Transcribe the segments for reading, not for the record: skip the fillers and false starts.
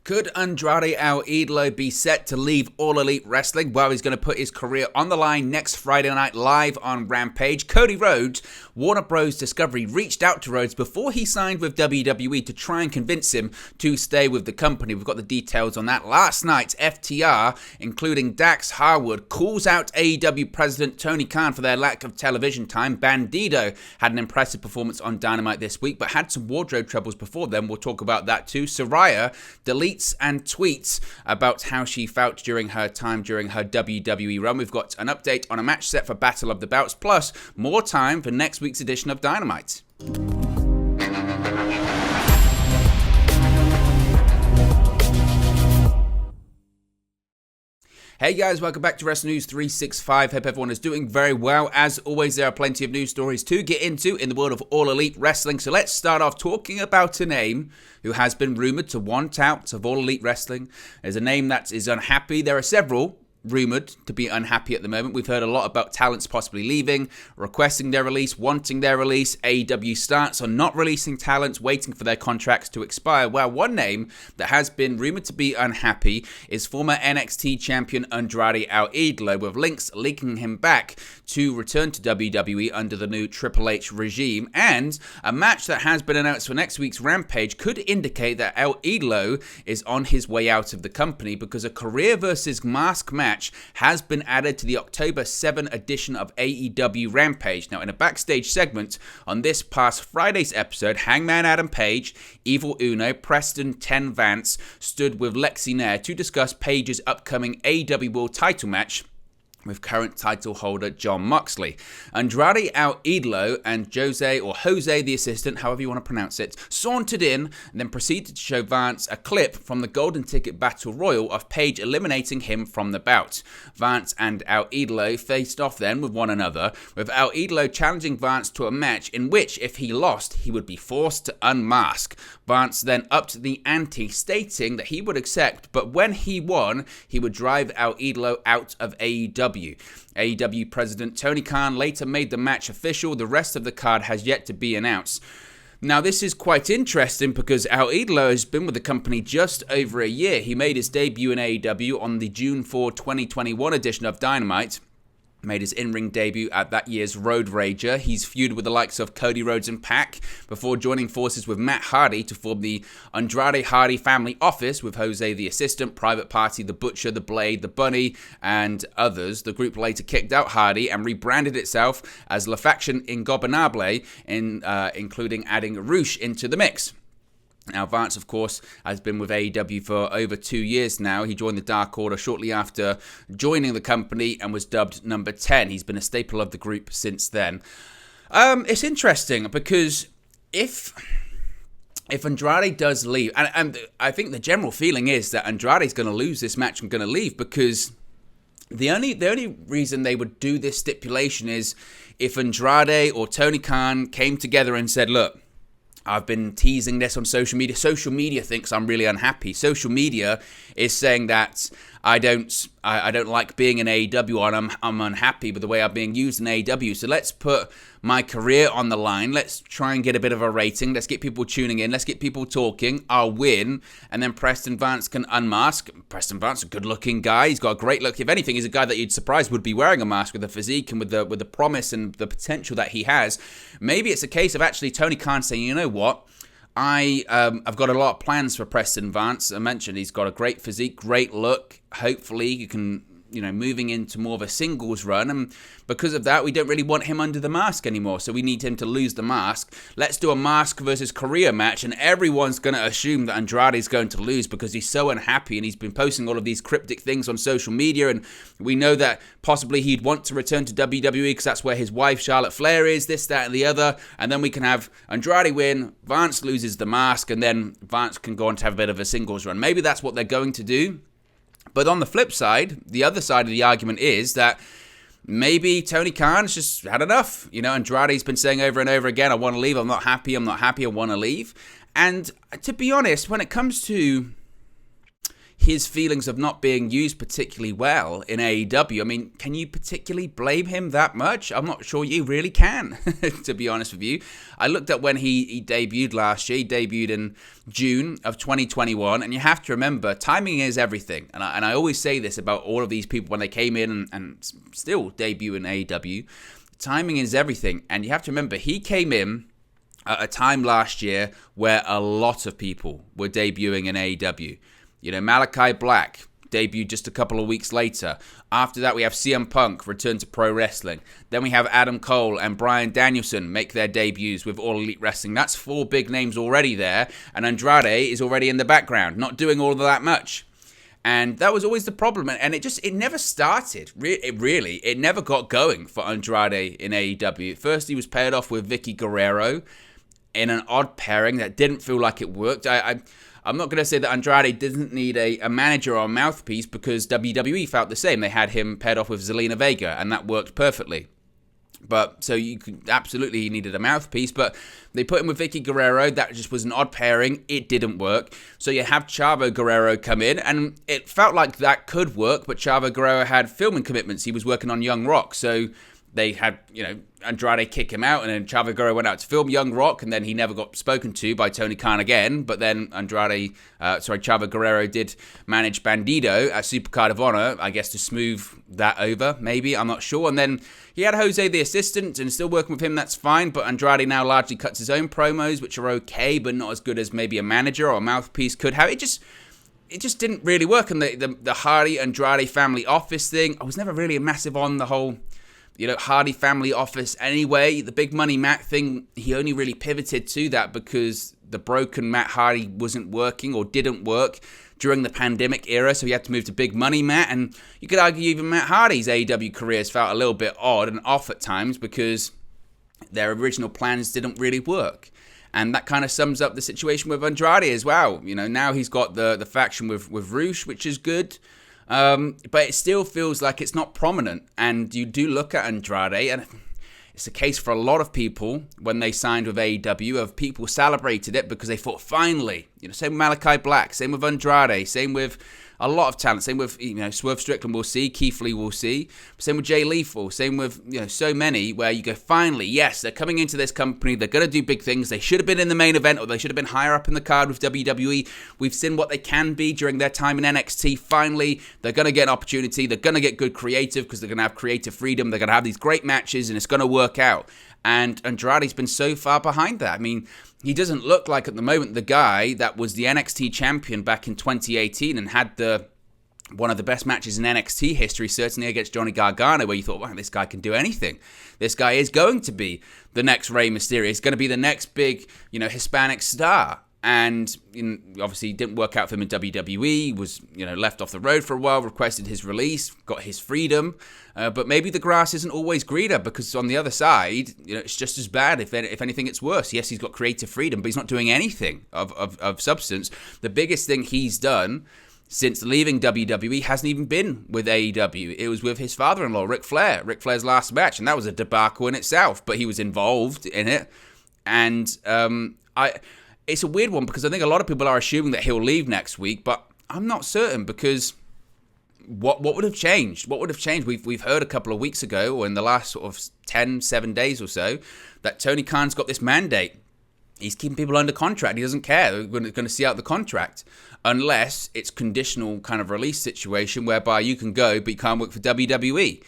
Could Andrade El Idolo be set to leave All Elite Wrestling? Well, he's going to put his career on the line next Friday night live on Rampage. Cody Rhodes, Warner Bros. Discovery, reached out to Rhodes before he signed with WWE to try and convince him to stay with the company. We've got the details on that. Last night, FTR, including Dax Harwood, calls out AEW President Tony Khan for their lack of television time. Bandido had an impressive performance on Dynamite this week, but had some wardrobe troubles before then. We'll talk about that too. Saraya deletes and tweets about how she felt during her time during her WWE run. We've got an update on a match set for Battle of the Belts, plus more time for next week's edition of Dynamite. Hey guys, welcome back to Wrestling News 365. Hope everyone is doing very well. As always, there are plenty of news stories to get into in the world of All Elite Wrestling. So let's start off talking about a name who has been rumored to want out of All Elite Wrestling. There's a name that is unhappy. There are several rumored to be unhappy at the moment. We've heard a lot about talents possibly leaving, requesting their release, wanting their release. AEW starts on not releasing talents, waiting for their contracts to expire. Well, one name that has been rumored to be unhappy is former NXT champion Andrade El Idolo, with links linking him back to return to WWE under the new Triple H regime. And a match that has been announced for next week's Rampage could indicate that El Idolo is on his way out of the company, because a career versus mask match has been added to the October 7 edition of AEW Rampage. Now, in a backstage segment on this past Friday's episode, Hangman Adam Page, Evil Uno, Preston 10 Vance stood with Lexi Nair to discuss Page's upcoming AEW World title match with current title holder Jon Moxley. Andrade El Idolo and Jose the assistant, however you want to pronounce it, sauntered in and then proceeded to show Vance a clip from the Golden Ticket Battle Royal of Page eliminating him from the bout. Vance and El Idolo faced off then with one another, with El Idolo challenging Vance to a match in which, if he lost, he would be forced to unmask. Vance then upped the ante, stating that he would accept, but when he won, he would drive El Idolo out of AEW. AEW President Tony Khan later made the match official. The rest of the card has yet to be announced. Now, this is quite interesting because El Idolo has been with the company just over a year. He made his debut in AEW on the June 4, 2021 edition of Dynamite. Made his in-ring debut at that year's Road Rager. He's feuded with the likes of Cody Rhodes and Pac before joining forces with Matt Hardy to form the Andrade Hardy Family Office with Jose the Assistant, Private Party, The Butcher, The Blade, The Bunny, and others. The group later kicked out Hardy and rebranded itself as La Faction Ingobernable, including adding Roosh into the mix. Now, Vance, of course, has been with AEW for over 2 years now. He joined the Dark Order shortly after joining the company and was dubbed number 10. He's been a staple of the group since then. It's interesting because if Andrade does leave, and I think the general feeling is that Andrade's going to lose this match and going to leave, because the only reason they would do this stipulation is if Andrade or Tony Khan came together and said, look, I've been teasing this on social media. Social media thinks I'm really unhappy. Social media is saying that I don't like being in AEW, and I'm unhappy with the way I'm being used in AEW. So let's put my career on the line. Let's try and get a bit of a rating. Let's get people tuning in. Let's get people talking. I'll win. And then Preston Vance can unmask. Preston Vance, a good-looking guy. He's got a great look. If anything, he's a guy that you'd surprise would be wearing a mask, with the physique and with the promise and the potential that he has. Maybe it's a case of actually Tony Khan saying, you know what? I've got a lot of plans for Preston Vance. I mentioned he's got a great physique, great look. Hopefully you can, moving into more of a singles run. And because of that, we don't really want him under the mask anymore. So we need him to lose the mask. Let's do a mask versus career match. And everyone's going to assume that Andrade's going to lose because he's so unhappy. And he's been posting all of these cryptic things on social media. And we know that possibly he'd want to return to WWE because that's where his wife, Charlotte Flair, is, this, that, and the other. And then we can have Andrade win, Vance loses the mask, and then Vance can go on to have a bit of a singles run. Maybe that's what they're going to do. But on the flip side, the other side of the argument is that maybe Tony Khan's just had enough. Andrade's been saying over and over again, I want to leave, I'm not happy, I want to leave. And to be honest, when it comes to his feelings of not being used particularly well in AEW. I mean, can you particularly blame him that much? I'm not sure you really can, to be honest with you. I looked at when he debuted last year. He debuted in June of 2021, and you have to remember, timing is everything. And I always say this about all of these people when they came in and still debut in AEW. Timing is everything, and you have to remember, he came in at a time last year where a lot of people were debuting in AEW. You know, Malachi Black debuted just a couple of weeks later. After that, we have CM Punk return to pro wrestling. Then we have Adam Cole and Bryan Danielson make their debuts with All Elite Wrestling. That's 4 big names already there, and Andrade is already in the background, not doing all of that much. And that was always the problem, and it never started. It never got going for Andrade in AEW. At first, he was paired off with Vicky Guerrero in an odd pairing that didn't feel like it worked. I'm not going to say that Andrade didn't need a manager or a mouthpiece, because WWE felt the same. They had him paired off with Zelina Vega, and that worked perfectly. But so you could absolutely, he needed a mouthpiece, but they put him with Vicky Guerrero. That just was an odd pairing. It didn't work. So you have Chavo Guerrero come in, and it felt like that could work, but Chavo Guerrero had filming commitments. He was working on Young Rock, so they had, Andrade kick him out, and then Chavo Guerrero went out to film Young Rock, and then he never got spoken to by Tony Khan again. But then Chavo Guerrero did manage Bandido at Supercard of Honor, I guess, to smooth that over, maybe, I'm not sure. And then he had Jose the assistant, and still working with him, that's fine. But Andrade now largely cuts his own promos, which are okay, but not as good as maybe a manager or a mouthpiece could have. It just didn't really work. And the Hardy Andrade family office thing, I was never really massive on the whole Hardy family office anyway. The big money Matt thing, he only really pivoted to that because the broken Matt Hardy wasn't working or didn't work during the pandemic era, so he had to move to big money Matt. And you could argue even Matt Hardy's AEW careers felt a little bit odd and off at times because their original plans didn't really work. And that kind of sums up the situation with Andrade as well. Now he's got the faction with Roosh, which is good. But it still feels like it's not prominent. And you do look at Andrade, and it's a case for a lot of people when they signed with AEW, of people celebrated it because they thought, finally, same with Malachi Black, same with Andrade, same with a lot of talent, same with, Swerve Strickland, we'll see, Keith Lee, we'll see, same with Jay Lethal, same with, so many, where you go, finally, yes, they're coming into this company, they're going to do big things, they should have been in the main event, or they should have been higher up in the card with WWE, we've seen what they can be during their time in NXT, finally, they're going to get an opportunity, they're going to get good creative, because they're going to have creative freedom, they're going to have these great matches, and it's going to work out. And Andrade's been so far behind that. I mean, he doesn't look like at the moment the guy that was the NXT champion back in 2018 and had one of the best matches in NXT history, certainly against Johnny Gargano, where you thought, wow, this guy can do anything. This guy is going to be the next Rey Mysterio. He's going to be the next big, Hispanic star. And obviously it didn't work out for him in WWE, was left off the road for a while, requested his release, got his freedom. But maybe the grass isn't always greener, because on the other side, it's just as bad. If anything, it's worse. Yes, he's got creative freedom, but he's not doing anything of substance. The biggest thing he's done since leaving WWE hasn't even been with AEW. It was with his father-in-law, Ric Flair. Ric Flair's last match, and that was a debacle in itself, but he was involved in it. And it's a weird one, because I think a lot of people are assuming that he'll leave next week, but I'm not certain, because what would have changed? What would have changed? We've heard a couple of weeks ago, or in the last sort of 7 days or so, that Tony Khan's got this mandate. He's keeping people under contract. He doesn't care. They're going to see out the contract, unless it's conditional kind of release situation whereby you can go, but you can't work for WWE.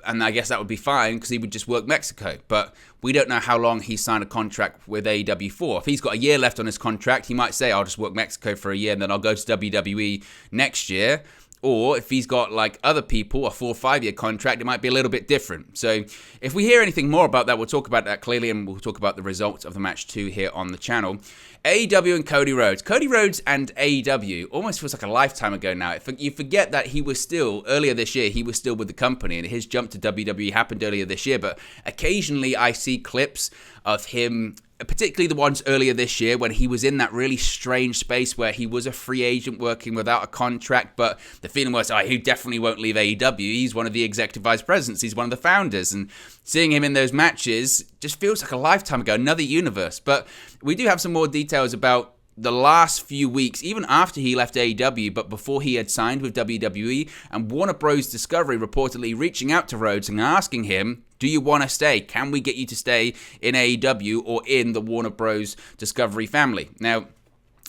And I guess that would be fine, because he would just work Mexico. But we don't know how long he's signed a contract with AEW for. If he's got a year left on his contract, he might say, I'll just work Mexico for a year and then I'll go to WWE next year. Or if he's got like other people, a 4 or 5 year contract, it might be a little bit different. So if we hear anything more about that, we'll talk about that clearly, and we'll talk about the results of the match too here on the channel. AEW and Cody Rhodes. Cody Rhodes and AEW almost feels like a lifetime ago now. You forget that he was still, earlier this year, he was still with the company, and his jump to WWE happened earlier this year. But occasionally I see clips of him, particularly the ones earlier this year when he was in that really strange space where he was a free agent working without a contract, but the feeling was, he definitely won't leave AEW. He's one of the executive vice presidents. He's one of the founders. And seeing him in those matches just feels like a lifetime ago, another universe. But we do have some more details about the last few weeks, even after he left AEW, but before he had signed with WWE, and Warner Bros. Discovery reportedly reaching out to Rhodes and asking him, do you want to stay? Can we get you to stay in AEW or in the Warner Bros. Discovery family? Now,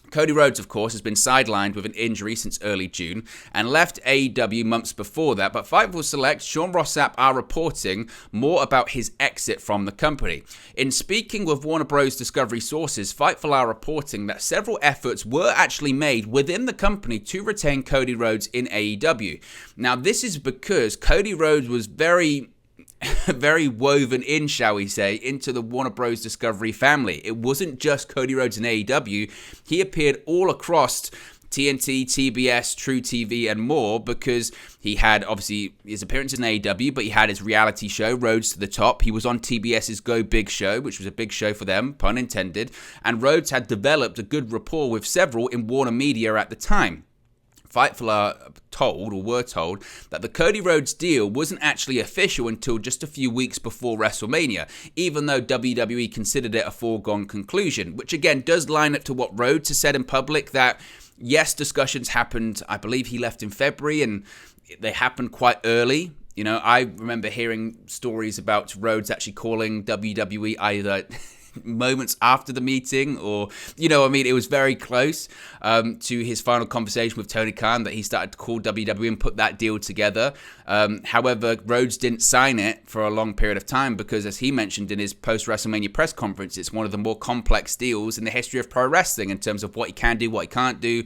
Cody Rhodes, of course, has been sidelined with an injury since early June and left AEW months before that, but Fightful Select, Sean Ross Sapp are reporting more about his exit from the company. In speaking with Warner Bros. Discovery sources, Fightful are reporting that several efforts were actually made within the company to retain Cody Rhodes in AEW. Now, this is because Cody Rhodes was very woven in, shall we say, into the Warner Bros. Discovery family. It wasn't just Cody Rhodes in AEW. He appeared all across TNT, TBS, True TV, and more, because he had, obviously, his appearance in AEW, but he had his reality show, Rhodes to the Top. He was on TBS's Go Big show, which was a big show for them, pun intended, and Rhodes had developed a good rapport with several in Warner Media at the time. Fightful were told that the Cody Rhodes deal wasn't actually official until just a few weeks before WrestleMania, even though WWE considered it a foregone conclusion, which again does line up to what Rhodes has said in public, that yes, discussions happened. I believe he left in February and they happened quite early. You know, I remember hearing stories about Rhodes actually calling WWE either moments after the meeting, or, you know, I mean, it was very close to his final conversation with Tony Khan that he started to call WWE and put that deal together. However, Rhodes didn't sign it for a long period of time because, as he mentioned in his post-WrestleMania press conference, it's one of the more complex deals in the history of pro wrestling in terms of what he can do, what he can't do,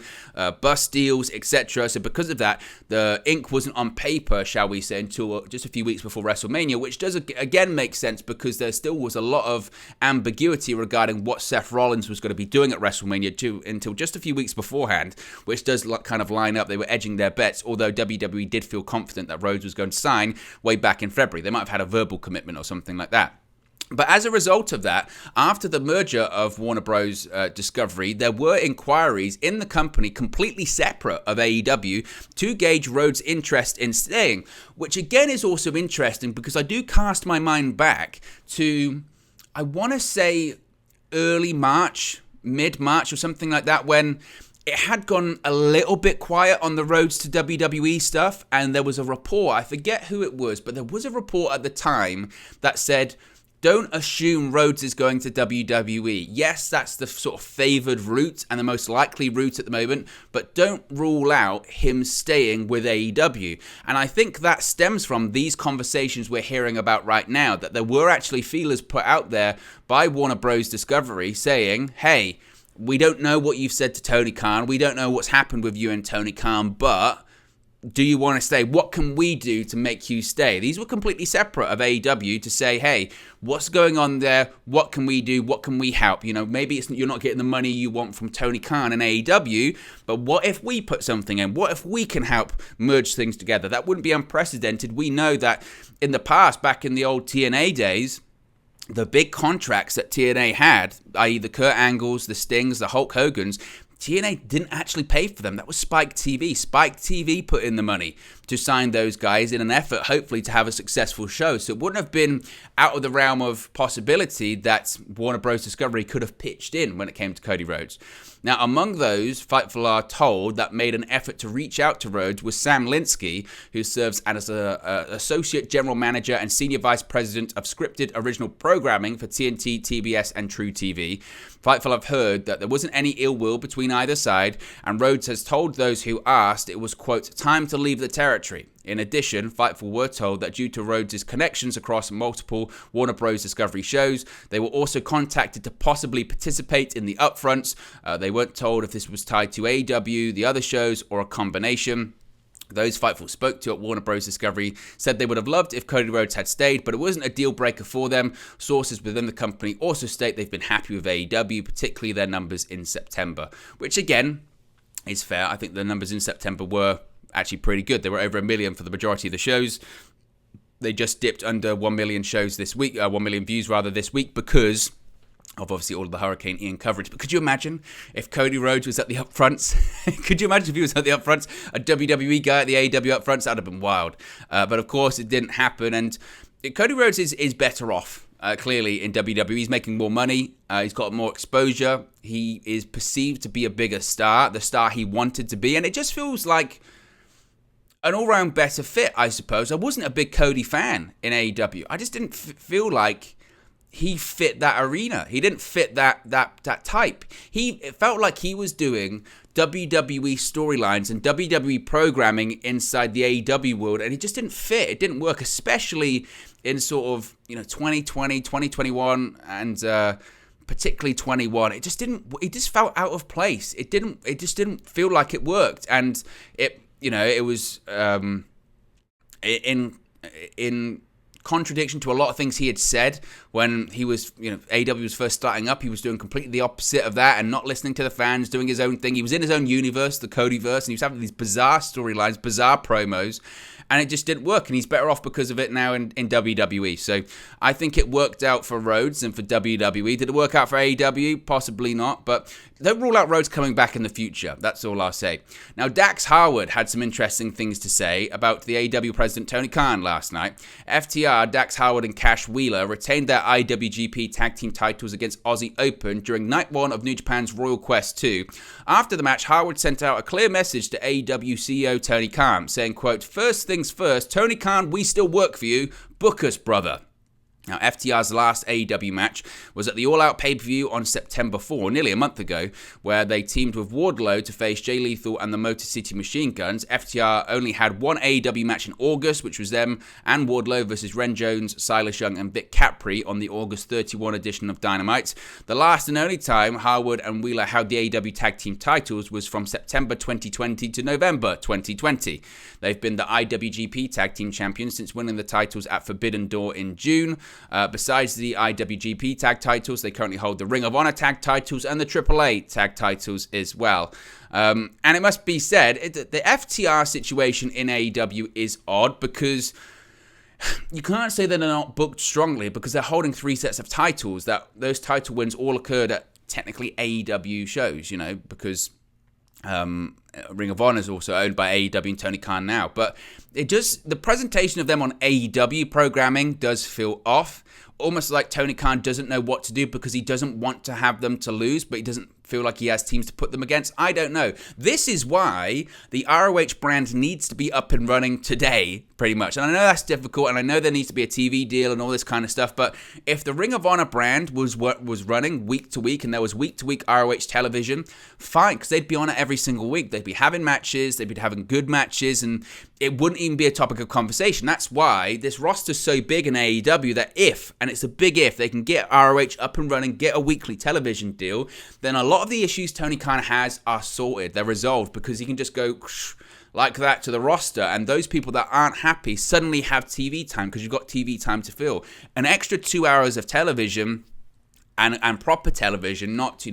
bust deals, etc. So because of that, the ink wasn't on paper, shall we say, until just a few weeks before WrestleMania, which does again make sense because there still was a lot of ambiguity regarding what Seth Rollins was going to be doing at WrestleMania 2 until just a few weeks beforehand, which does kind of line up. They were edging their bets, although WWE did feel confident that Rhodes was going to sign way back in February. They might have had a verbal commitment or something like that. But as a result of that, after the merger of Warner Bros. Discovery, there were inquiries in the company completely separate of AEW to gauge Rhodes' interest in staying, which again is also interesting because I do cast my mind back to, I want to say early March, mid-March or something like that, when it had gone a little bit quiet on the Rhodes to WWE stuff, and there was a report, I forget who it was, but there was a report at the time that said, don't assume Rhodes is going to WWE. Yes, that's the sort of favoured route and the most likely route at the moment, but don't rule out him staying with AEW. And I think that stems from these conversations we're hearing about right now, that there were actually feelers put out there by Warner Bros. Discovery saying, hey, we don't know what you've said to Tony Khan. We don't know what's happened with you and Tony Khan, but do you want to stay? What can we do to make you stay? These were completely separate of AEW to say, hey, what's going on there? What can we do? What can we help? You know, maybe you're not getting the money you want from Tony Khan and AEW, but what if we put something in? What if we can help merge things together? That wouldn't be unprecedented. We know that in the past, back in the old TNA days, the big contracts that TNA had, i.e. the Kurt Angles, the Stings, the Hulk Hogans, TNA didn't actually pay for them. That was Spike TV. Spike TV put in the money to sign those guys in an effort, hopefully, to have a successful show. So it wouldn't have been out of the realm of possibility that Warner Bros. Discovery could have pitched in when it came to Cody Rhodes. Now, among those, Fightful are told that made an effort to reach out to Rhodes was Sam Linsky, who serves as an Associate General Manager and Senior Vice President of Scripted Original Programming for TNT, TBS, and True TV. Fightful have heard that there wasn't any ill will between either side, and Rhodes has told those who asked it was, quote, time to leave the territory. In addition, Fightful were told that due to Rhodes' connections across multiple Warner Bros. Discovery shows, they were also contacted to possibly participate in the upfronts. They weren't told if this was tied to AEW, the other shows, or a combination. Those Fightful spoke to at Warner Bros. Discovery said they would have loved if Cody Rhodes had stayed, but it wasn't a deal breaker for them. Sources within the company also state they've been happy with AEW, particularly their numbers in September, which again is fair. I think the numbers in September were actually pretty good. They were over 1 million for the majority of the shows. They just dipped under 1 million shows this week, 1 million views rather this week because of obviously all of the Hurricane Ian coverage. But could you imagine if Cody Rhodes was at the upfronts? Could you imagine if he was at the upfronts? A WWE guy at the AEW upfronts? That would have been wild. But of course it didn't happen. And Cody Rhodes is better off clearly in WWE. He's making more money. He's got more exposure. He is perceived to be a bigger star, the star he wanted to be. And it just feels like an all-round better fit, I suppose. I wasn't a big Cody fan in AEW. I just didn't feel like he fit that arena. He didn't fit that type. It felt like he was doing WWE storylines and WWE programming inside the AEW world, and it just didn't fit. It didn't work, especially in sort of 2020, 2021, and particularly 21. It just felt out of place. It just didn't feel like it worked, and it was in contradiction to a lot of things he had said when he was, AEW was first starting up. He was doing completely the opposite of that and not listening to the fans, doing his own thing. He was in his own universe, the Codyverse, and he was having these bizarre storylines, bizarre promos, and it just didn't work, and he's better off because of it now in WWE. So I think it worked out for Rhodes and for WWE. Did it work out for AEW? Possibly not, but don't rule out Rhodes coming back in the future. That's all I'll say. Now, Dax Harwood had some interesting things to say about the AEW president, Tony Khan, last night. FTR, Dax Harwood and Cash Wheeler retained their IWGP Tag Team titles against Aussie Open during Night 1 of New Japan's Royal Quest 2. After the match, Harwood sent out a clear message to AEW CEO Tony Khan, saying, quote, "First things first, Tony Khan, we still work for you. Book us, brother." Now, FTR's last AEW match was at the All Out pay-per-view on September 4, nearly a month ago, where they teamed with Wardlow to face Jay Lethal and the Motor City Machine Guns. FTR only had one AEW match in August, which was them and Wardlow versus Ren Jones, Silas Young, and Vic Capri on the August 31 edition of Dynamite. The last and only time Harwood and Wheeler held the AEW Tag Team titles was from September 2020 to November 2020. They've been the IWGP Tag Team champions since winning the titles at Forbidden Door in June. Besides the IWGP tag titles, they currently hold the Ring of Honor tag titles and the AAA tag titles as well. And it must be said, the FTR situation in AEW is odd because you can't say that they're not booked strongly because they're holding 3 sets of titles. That those title wins all occurred at technically AEW shows, because Ring of Honor is also owned by AEW and Tony Khan now. But the presentation of them on AEW programming does feel off. Almost like Tony Khan doesn't know what to do because he doesn't want to have them to lose, but he doesn't feel like he has teams to put them against. I don't know. This is why the ROH brand needs to be up and running today, pretty much. And I know that's difficult, and I know there needs to be a TV deal and all this kind of stuff, but if the Ring of Honor brand was what was running week to week, and there was week-to-week ROH television, fine, because they'd be on it every single week. They'd be having matches, they'd be having good matches, and it wouldn't even be a topic of conversation. That's why this roster's so big in AEW that if, and it's a big if, they can get ROH up and running, get a weekly television deal, then a lot of the issues Tony Khan has are sorted. They're resolved because he can just go like that to the roster, and those people that aren't happy suddenly have TV time because you've got TV time to fill. An extra 2 hours of television and proper television, not,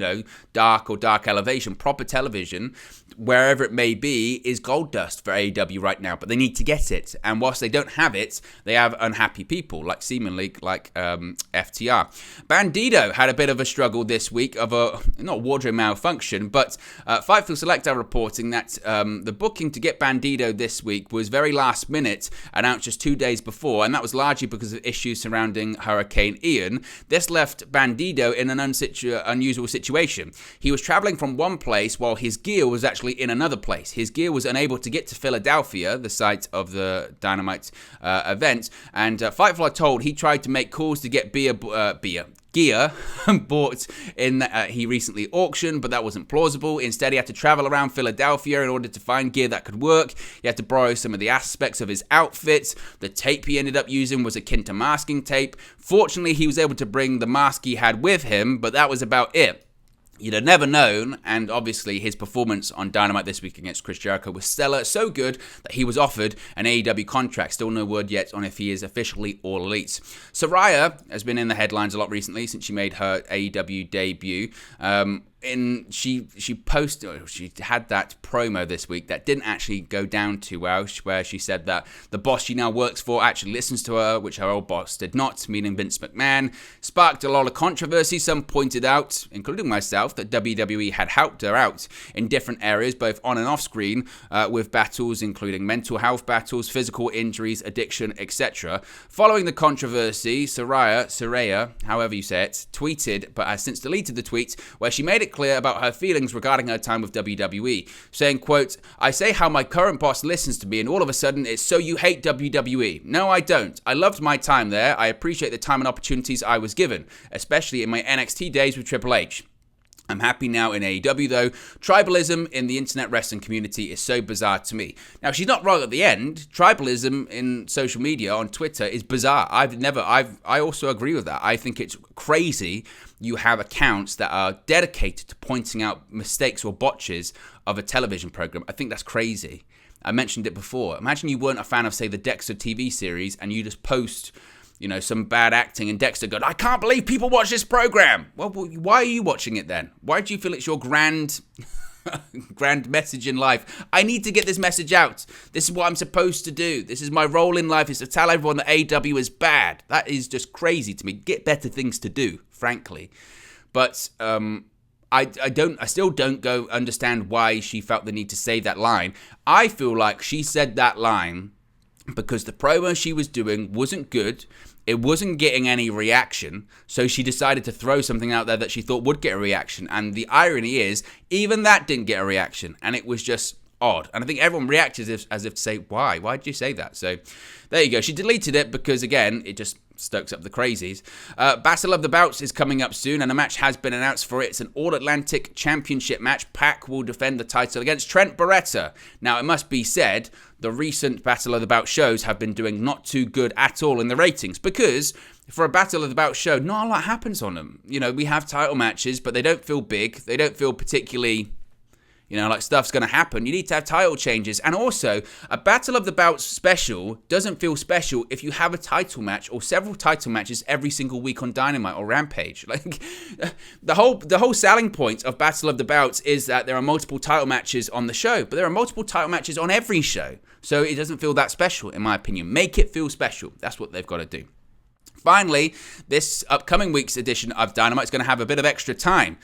dark or dark elevation, proper television, wherever it may be, is gold dust for AEW right now. But they need to get it. And whilst they don't have it, they have unhappy people, seemingly like FTR. Bandido had a bit of a struggle this week of not wardrobe malfunction, but Fightful Select are reporting that the booking to get Bandido this week was very last minute, announced just 2 days before, and that was largely because of issues surrounding Hurricane Ian. This left Bandido in an unusual situation. He was traveling from one place while his gear was actually in another place. His gear was unable to get to Philadelphia, the site of the Dynamite event, and Fightful are told he tried to make calls to get gear bought in he recently auctioned, but that wasn't plausible. Instead, he had to travel around Philadelphia in order to find gear that could work. He had to borrow some of the aspects of his outfit. The tape he ended up using was akin to masking tape. Fortunately, he was able to bring the mask he had with him, but that was about it. You'd have never known, and obviously his performance on Dynamite this week against Chris Jericho was stellar, so good that he was offered an AEW contract. Still no word yet on if he is officially All Elite. Saraya has been in the headlines a lot recently since she made her AEW debut. she posted, she had that promo this week that didn't actually go down too well, where she said that the boss she now works for actually listens to her, which her old boss did not, meaning Vince McMahon. Sparked a lot of controversy. Some pointed out, including myself, that WWE had helped her out in different areas, both on and off screen, with battles including mental health battles, physical injuries, addiction, etc. Following the controversy, Saraya, however you say it, tweeted, but has since deleted the tweet, where she made it clear about her feelings regarding her time with WWE, saying, quote, "I say how my current boss listens to me and all of a sudden it's so you hate WWE. No, I don't. I loved my time there. I appreciate the time and opportunities I was given, especially in my NXT days with Triple H. I'm happy now in AEW though. Tribalism in the internet wrestling community is so bizarre to me." Now, she's not wrong at the end. Tribalism in social media on Twitter is bizarre. I also agree with that. I think it's crazy you have accounts that are dedicated to pointing out mistakes or botches of a television program. I think that's crazy. I mentioned it before. Imagine you weren't a fan of, say, the Dexter TV series and you just post, some bad acting, and Dexter goes, "I can't believe people watch this program." Well, why are you watching it then? Why do you feel it's your grand message in life? I need to get this message out. This is what I'm supposed to do. This is my role in life, is to tell everyone that AEW is bad. That is just crazy to me. Get better things to do, frankly. But I still don't go understand why she felt the need to say that line. I feel like she said that line because the promo she was doing wasn't good. It wasn't getting any reaction, so she decided to throw something out there that she thought would get a reaction. And the irony is, even that didn't get a reaction, and it was just odd. And I think everyone reacted as if to say, why? Why did you say that? So there you go. She deleted it because, again, it just stokes up the crazies. Battle of the Bouts is coming up soon, and a match has been announced for it. It's an All-Atlantic Championship match. Pac will defend the title against Trent Beretta. Now, it must be said, the recent Battle of the Bouts shows have been doing not too good at all in the ratings, because for a Battle of the Bouts show, not a lot happens on them. We have title matches, but they don't feel big. They don't feel particularly, like stuff's going to happen. You need to have title changes. And also, a Battle of the Bouts special doesn't feel special if you have a title match or several title matches every single week on Dynamite or Rampage. Like, the whole selling point of Battle of the Bouts is that there are multiple title matches on the show, but there are multiple title matches on every show. So it doesn't feel that special, in my opinion. Make it feel special. That's what they've got to do. Finally, this upcoming week's edition of Dynamite is going to have a bit of extra time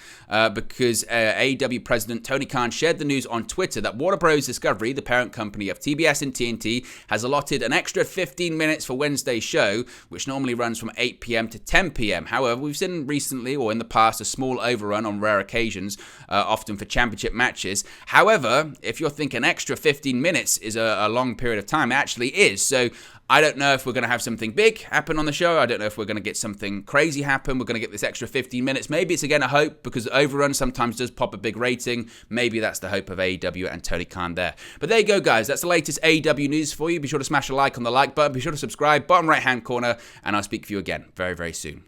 because AEW President Tony Khan shared the news on Twitter that Warner Bros. Discovery, the parent company of TBS and TNT, has allotted an extra 15 minutes for Wednesday's show, which normally runs from 8 p.m. to 10 p.m. However, we've seen recently or in the past a small overrun on rare occasions, often for championship matches. However, if you're thinking extra 15 minutes is a long period of time, it actually is. So I don't know if we're going to have something big happen on the show. I don't know if we're going to get something crazy happen. We're going to get this extra 15 minutes. Maybe it's again a hope, because overrun sometimes does pop a big rating. Maybe that's the hope of AEW and Tony Khan there. But there you go, guys. That's the latest AEW news for you. Be sure to smash a like on the like button. Be sure to subscribe, bottom right-hand corner, and I'll speak to you again very, very soon.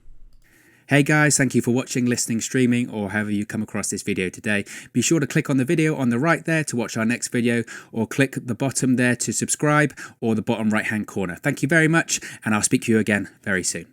Hey guys, thank you for watching, listening, streaming, or however you come across this video today. Be sure to click on the video on the right there to watch our next video, or click the bottom there to subscribe, or the bottom right hand corner. Thank you very much, and I'll speak to you again very soon.